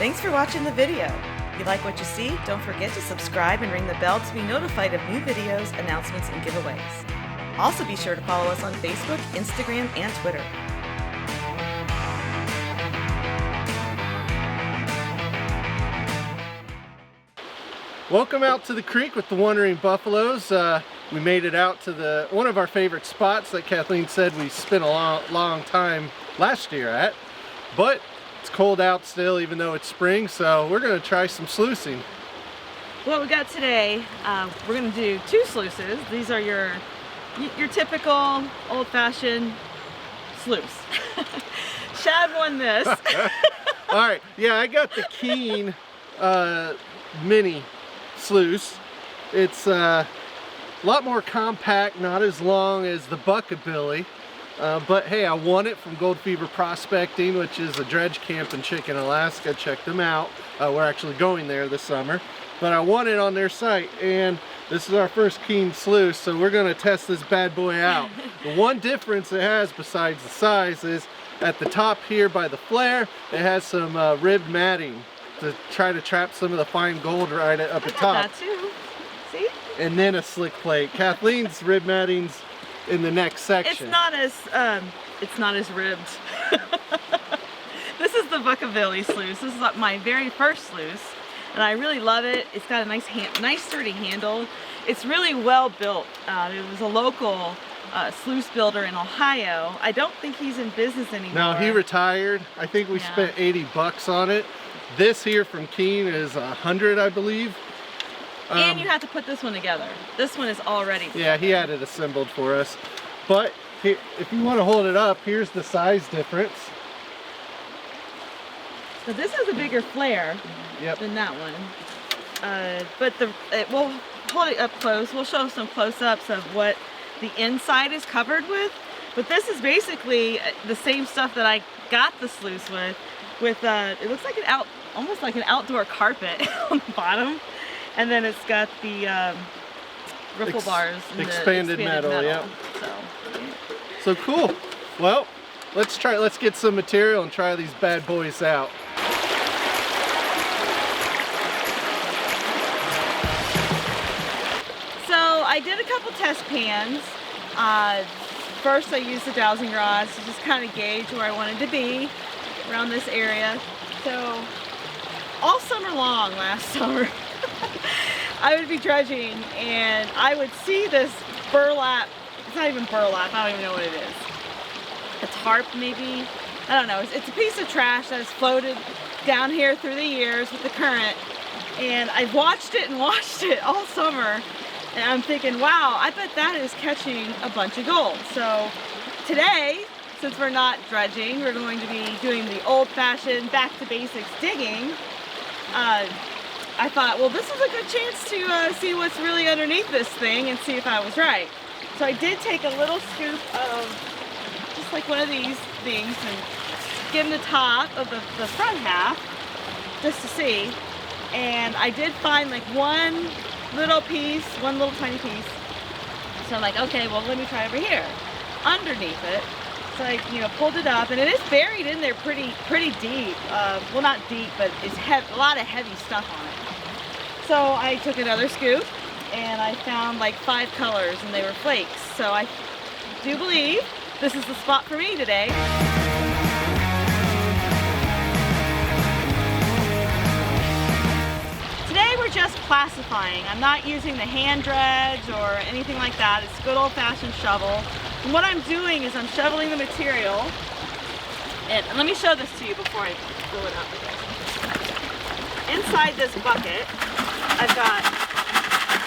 Thanks for watching the video. If you like what you see, don't forget to subscribe and ring the bell to be notified of new videos, announcements, and giveaways. Also be sure to follow us on Facebook, Instagram, and Twitter. Welcome out to the creek with the Wandering Buffaloes. We made it out to one of our favorite spots that Kathleen said we spent a long time last year at. But it's cold out still, even though it's spring, so we're going to try some sluicing. What we got today, we're going to do two sluices. These are your typical old-fashioned sluice. Shad won this. All right, yeah, I got the Keene mini sluice. It's a lot more compact, not as long as the Buckabilly, but hey, I won it from Gold Fever Prospecting, which is a dredge camp in Chicken, Alaska. Check them out. We're actually going there this summer, but I won it on their site, and this is our first Keene sluice, so we're going to test this bad boy out. The one difference it has besides the size is at the top here by the flare, it has some ribbed matting to try to trap some of the fine gold right up at top. That too. See? And then a slick plate. Kathleen's rib matting's in the next section. It's not as ribbed. This is the Buckabilly sluice. This is my very first sluice, and I really love it. It's got a nice sturdy handle. It's really well built. It was a local sluice builder in Ohio. I don't think he's in business anymore. No, he retired. I think we spent 80 bucks on it. This here from Keene is 100, I believe. And you have to put this one together. This one is already together. Yeah, he had it assembled for us. But here, if you want to hold it up, here's the size difference. So this is a bigger flare than that one. But we'll hold it up close. We'll show some close-ups of what the inside is covered with. But this is basically the same stuff that I got the sluice with it looks like almost like an outdoor carpet on the bottom, and then it's got the riffle bars and expanded metal. Yeah. So cool. Well, let's get some material and try these bad boys out. So I did a couple test pans. First I used the dowsing rods to just kind of gauge where I wanted to be around this area. So all summer long last summer I would be dredging and I would see this burlap. It's not even burlap, I don't even know what it is. A tarp maybe? I don't know. It's a piece of trash that has floated down here through the years with the current, and I've watched it all summer, and I'm thinking, wow, I bet that is catching a bunch of gold. So today, since we're not dredging, we're going to be doing the old-fashioned, back-to-basics digging. I thought, well, this is a good chance to see what's really underneath this thing and see if I was right. So I did take a little scoop of just like one of these things and give them the top of the front half just to see. And I did find like one little tiny piece. So I'm like, okay, well, let me try over here underneath it. So I, pulled it up, and it is buried in there pretty deep. Well, not deep, but it's a lot of heavy stuff on it. So I took another scoop, and I found like 5 colors, and they were flakes. So I do believe this is the spot for me today. Today we're just classifying. I'm not using the hand dredge or anything like that. It's a good old-fashioned shovel. And what I'm doing is I'm shoveling the material, and let me show this to you before I fill it up. Inside this bucket, I've got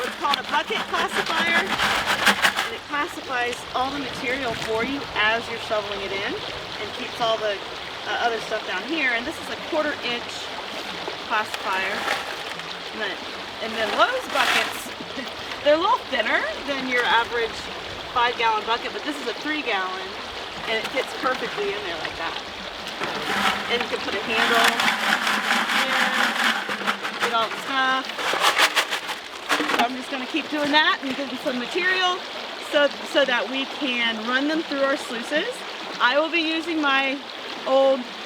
what's called a bucket classifier, and it classifies all the material for you as you're shoveling it in, and keeps all the other stuff down here. And this is a 1/4 inch classifier. And then Lowe's buckets, they're a little thinner than your average 5-gallon bucket, but this is a 3-gallon, and it fits perfectly in there like that. And you can put a handle here, get all the stuff. So I'm just going to keep doing that and getting some material so that we can run them through our sluices. I will be using my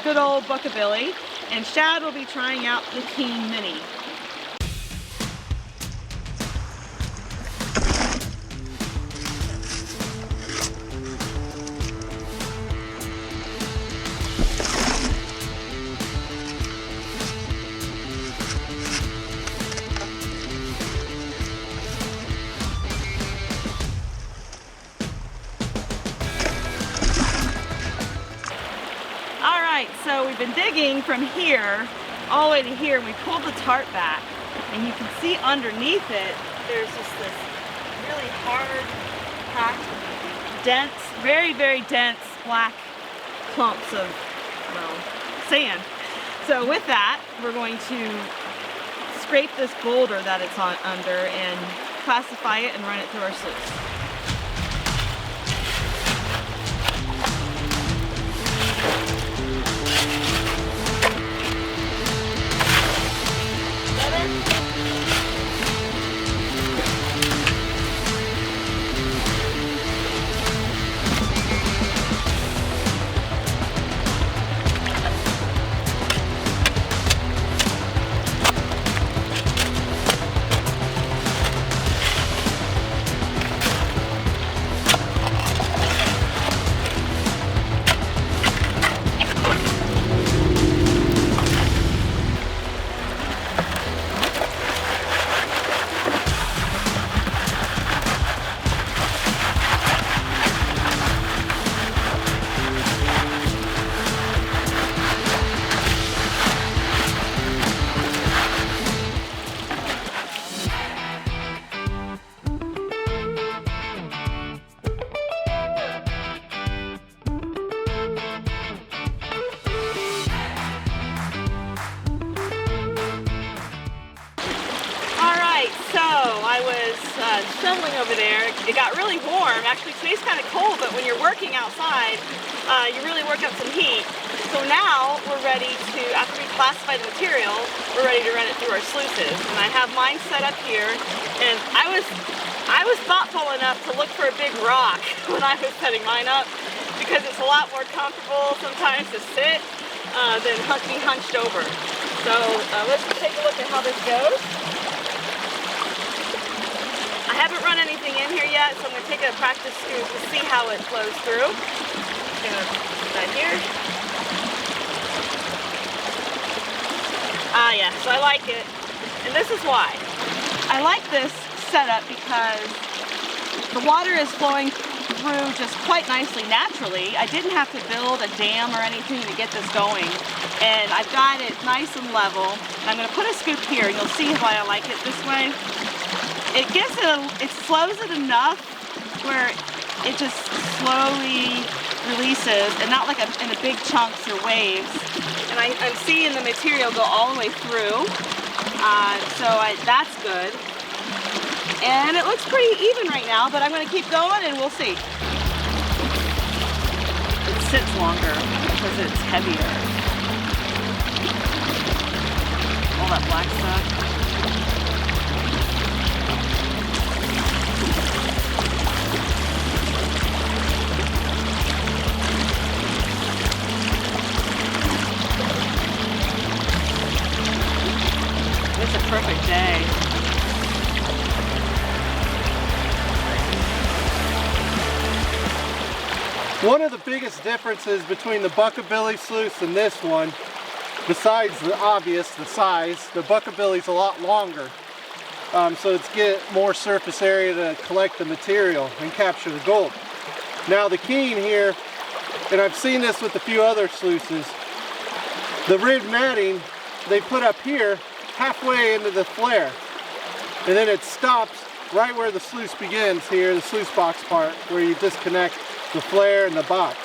good old Buckabilly, and Shad will be trying out the Keene Mini. So we've been digging from here all the way to here, and we pulled the tarp back, and you can see underneath it there's just this really hard, packed, dense, very, very dense black clumps of, well, sand. So with that, we're going to scrape this boulder that it's on under and classify it and run it through our sluice. Shoveling over there. It got really warm. Actually, today's kind of cold, but when you're working outside, you really work up some heat. So now we're ready to, after we classify the material, we're ready to run it through our sluices. And I have mine set up here, and I was thoughtful enough to look for a big rock when I was setting mine up, because it's a lot more comfortable sometimes to sit than be hunched over. So let's take a look at how this goes. I haven't run anything in here yet, so I'm going to take a practice scoop to see how it flows through. I'm going to put that here. Yeah, so I like it. And this is why. I like this setup because the water is flowing through just quite nicely naturally. I didn't have to build a dam or anything to get this going. And I've got it nice and level. I'm going to put a scoop here, and you'll see why I like it this way. It gives it, it slows it enough where it just slowly releases, and not like in a big chunks or waves. And I'm seeing the material go all the way through, that's good. And it looks pretty even right now, but I'm going to keep going and we'll see. It sits longer because it's heavier. All that black stuff. It's a perfect day. One of the biggest differences between the Buckabilly sluice and this one, besides the obvious, the size, the Buckabilly's a lot longer. So it's get more surface area to collect the material and capture the gold. Now the Keene here, and I've seen this with a few other sluices, the ribbed matting they put up here halfway into the flare, and then it stops right where the sluice begins here, the sluice box part, where you disconnect the flare and the box.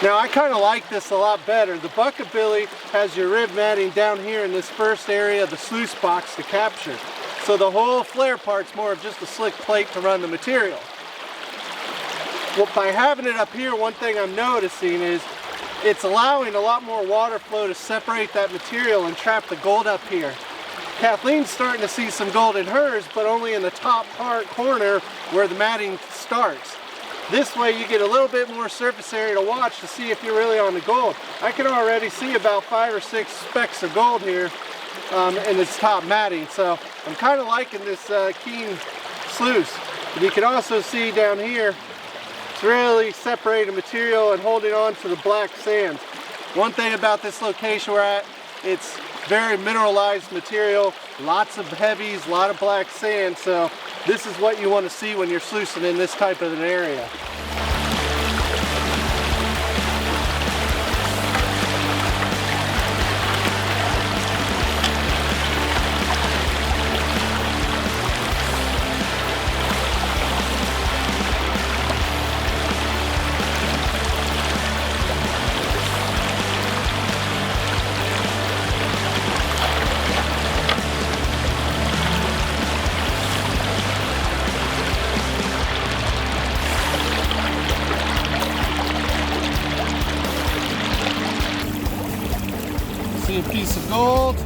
Now I kind of like this a lot better. The Buckabilly has your rib matting down here in this first area of the sluice box to capture. So the whole flare part's more of just a slick plate to run the material. Well, by having it up here, one thing I'm noticing is it's allowing a lot more water flow to separate that material and trap the gold up here. Kathleen's starting to see some gold in hers, but only in the top part corner where the matting starts. This way you get a little bit more surface area to watch to see if you're really on the gold. I can already see about 5 or 6 specks of gold here in this top matting. So I'm kind of liking this Keene sluice. And you can also see down here, it's really separating material and holding on to the black sand. One thing about this location we're at, it's very mineralized material, lots of heavies, a lot of black sand, so this is what you want to see when you're sluicing in this type of an area. See a piece of gold.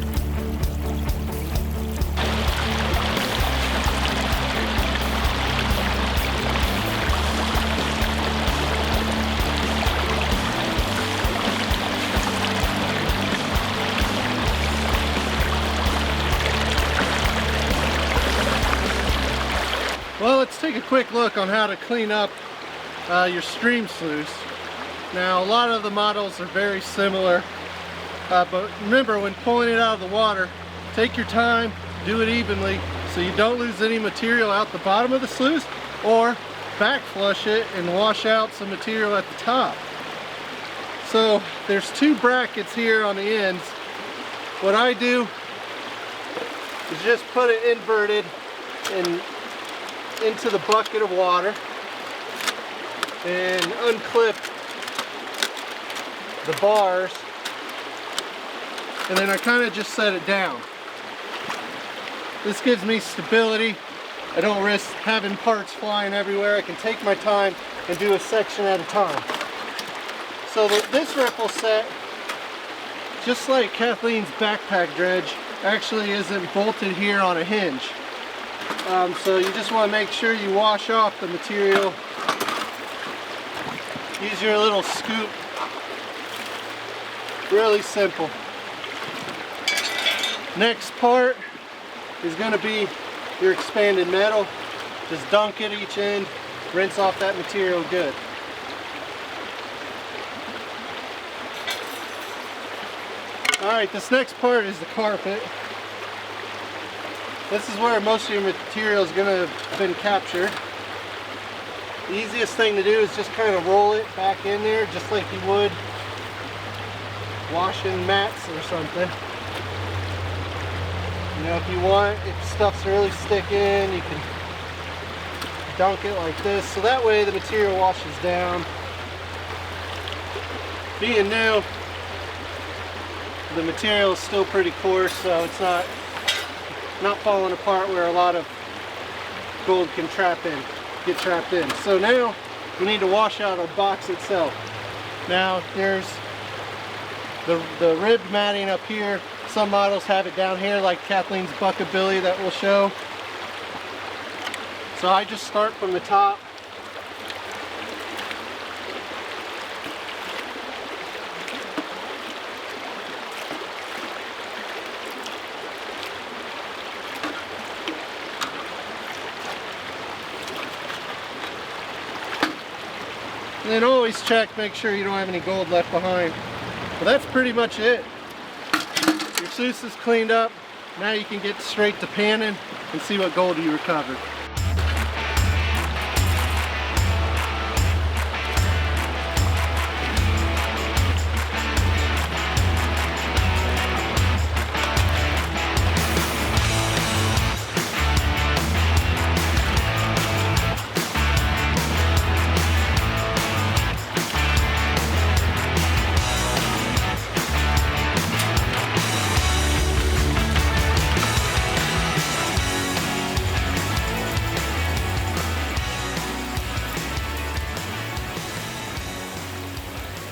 Well, let's take a quick look on how to clean up your stream sluice. Now, a lot of the models are very similar. But remember, when pulling it out of the water, take your time, do it evenly so you don't lose any material out the bottom of the sluice, or back flush it and wash out some material at the top. So there's 2 brackets here on the ends. What I do is just put it inverted into the bucket of water and unclip the bars. And then I kind of just set it down. This gives me stability. I don't risk having parts flying everywhere. I can take my time and do a section at a time. So this ripple set, just like Kathleen's backpack dredge, actually isn't bolted here on a hinge. So you just want to make sure you wash off the material. Use your little scoop. Really simple. Next part is going to be your expanded metal. Just dunk it each end, rinse off that material good. Alright, this next part is the carpet. This is where most of your material is going to have been captured. The easiest thing to do is just kind of roll it back in there, just like you would washing mats or something. You know, if you want, if stuff's really sticking, you can dunk it like this, so that way the material washes down. Being new, the material is still pretty coarse, so it's not falling apart where a lot of gold can get trapped in. So now we need to wash out our box itself. Now there's the ribbed matting up here. Some models have it down here, like Kathleen's Buckabilly that we'll show. So I just start from the top. And then always check, make sure you don't have any gold left behind. But that's pretty much it. Your sluice is cleaned up. Now you can get straight to panning and see what gold you recovered.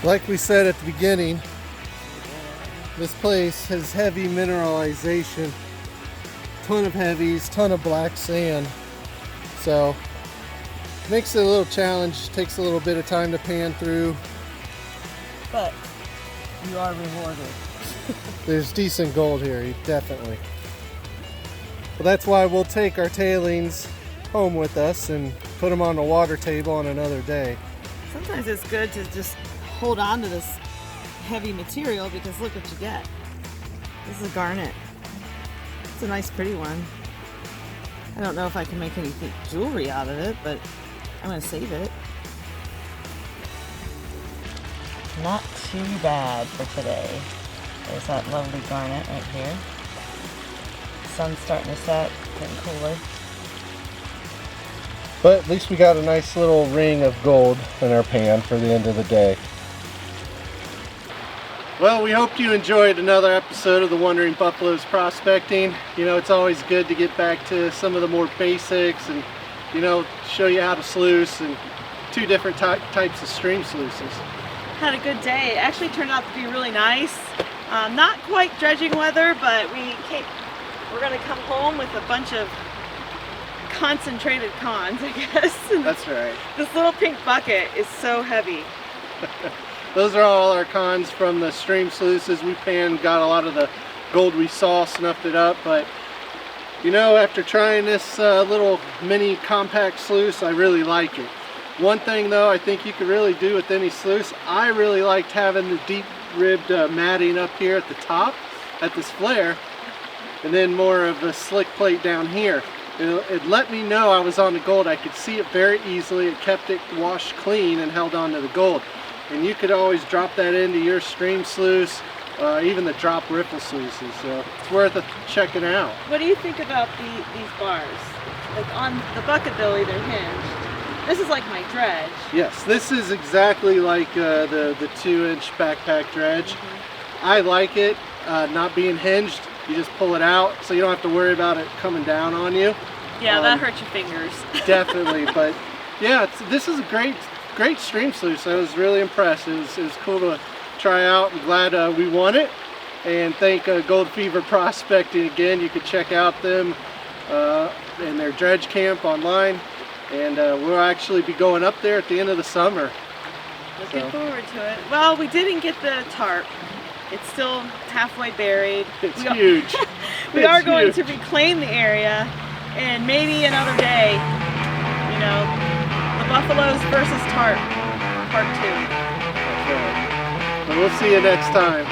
Like we said at the beginning, this place has heavy mineralization, ton of heavies, ton of black sand. So Makes it a little challenge, takes a little bit of time to pan through. But you are rewarded. There's decent gold here, definitely. Well, that's why we'll take our tailings home with us and put them on the water table on another day. Sometimes it's good to just hold on to this heavy material because look what you get. This is a garnet. It's a nice pretty one. I don't know if I can make any jewelry out of it, but I'm going to save it. Not too bad for today. There's that lovely garnet right here. Sun's starting to set, getting cooler. But at least we got a nice little ring of gold in our pan for the end of the day. Well, we hope you enjoyed another episode of the Wandering Buffaloes Prospecting. You know, it's always good to get back to some of the more basics and, you know, show you how to sluice and two different types of stream sluices. Had a good day. It actually turned out to be really nice. Not quite dredging weather, but we're going to come home with a bunch of concentrated cons, I guess. That's right. This little pink bucket is so heavy. Those are all our cons from the stream sluices. We got a lot of the gold we saw, snuffed it up, but you know, after trying this little mini compact sluice, I really like it. One thing though, I think you could really do with any sluice, I really liked having the deep ribbed matting up here at the top, at this flare, and then more of a slick plate down here. It let me know I was on the gold. I could see it very easily. It kept it washed clean and held on to the gold. And you could always drop that into your stream sluice, even the drop ripple sluices. So it's worth checking out. What do you think about these bars? Like on the Buckabilly, they're hinged. This is like my dredge. Yes, this is exactly like the 2-inch backpack dredge. I like it not being hinged. You just pull it out, so you don't have to worry about it coming down on you. Yeah, that hurts your fingers. Definitely, but yeah, this is a great stream sluice. I was really impressed. It was cool to try out. I'm glad we won it. And thank Gold Fever Prospecting again. You can check out them in their dredge camp online. And we'll actually be going up there at the end of the summer. Looking forward to it. Well, we didn't get the tarp. It's still halfway buried. It's huge. We are going to reclaim the area, and maybe another day, you know, the Buffaloes versus tarp, part 2. That's right. But we'll see you next time.